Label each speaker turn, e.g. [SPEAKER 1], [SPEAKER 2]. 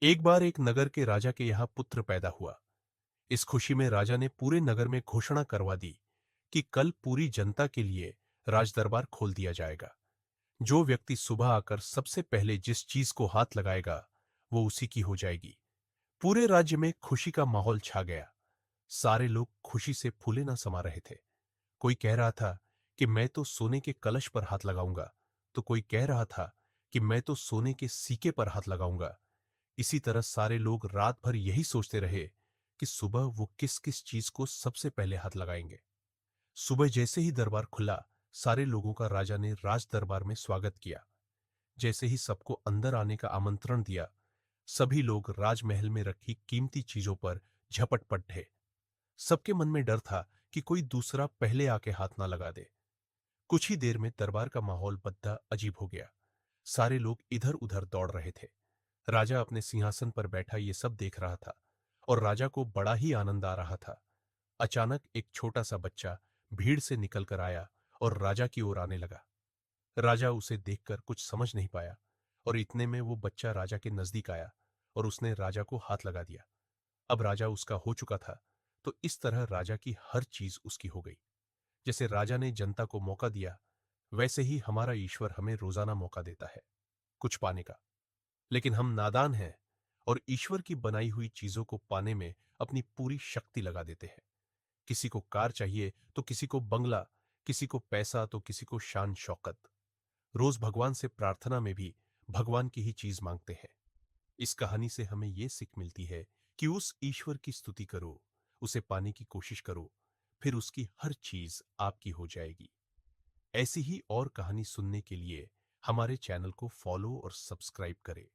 [SPEAKER 1] एक बार एक नगर के राजा के यहाँ पुत्र पैदा हुआ। इस खुशी में राजा ने पूरे नगर में घोषणा करवा दी कि कल पूरी जनता के लिए राजदरबार खोल दिया जाएगा। जो व्यक्ति सुबह आकर सबसे पहले जिस चीज को हाथ लगाएगा वो उसी की हो जाएगी। पूरे राज्य में खुशी का माहौल छा गया। सारे लोग खुशी से फूले न समा रहे थे। कोई कह रहा था कि मैं तो सोने के कलश पर हाथ लगाऊंगा, तो कोई कह रहा था कि मैं तो सोने के सिक्के पर हाथ लगाऊंगा। इसी तरह सारे लोग रात भर यही सोचते रहे कि सुबह वो किस किस चीज को सबसे पहले हाथ लगाएंगे। सुबह जैसे ही दरबार खुला, सारे लोगों का राजा ने राज दरबार में स्वागत किया। जैसे ही सबको अंदर आने का आमंत्रण दिया, सभी लोग राजमहल में रखी कीमती चीजों पर झपट पड़े। सबके मन में डर था कि कोई दूसरा पहले आके हाथ ना लगा दे। कुछ ही देर में दरबार का माहौल बद्दा अजीब हो गया। सारे लोग इधर उधर दौड़ रहे थे। राजा अपने सिंहासन पर बैठा ये सब देख रहा था और राजा को बड़ा ही आनंद आ रहा था। अचानक एक छोटा सा बच्चा भीड़ से निकलकर आया और राजा की ओर आने लगा। राजा उसे देखकर कुछ समझ नहीं पाया और इतने में वो बच्चा राजा के नजदीक आया और उसने राजा को हाथ लगा दिया। अब राजा उसका हो चुका था, तो इस तरह राजा की हर चीज उसकी हो गई। जैसे राजा ने जनता को मौका दिया, वैसे ही हमारा ईश्वर हमें रोजाना मौका देता है कुछ पाने का। लेकिन हम नादान हैं और ईश्वर की बनाई हुई चीजों को पाने में अपनी पूरी शक्ति लगा देते हैं। किसी को कार चाहिए तो किसी को बंगला, किसी को पैसा तो किसी को शान शौकत। रोज भगवान से प्रार्थना में भी भगवान की ही चीज मांगते हैं। इस कहानी से हमें यह सीख मिलती है कि उस ईश्वर की स्तुति करो, उसे पाने की कोशिश करो, फिर उसकी हर चीज आपकी हो जाएगी। ऐसी ही और कहानी सुनने के लिए हमारे चैनल को फॉलो और सब्सक्राइब करें।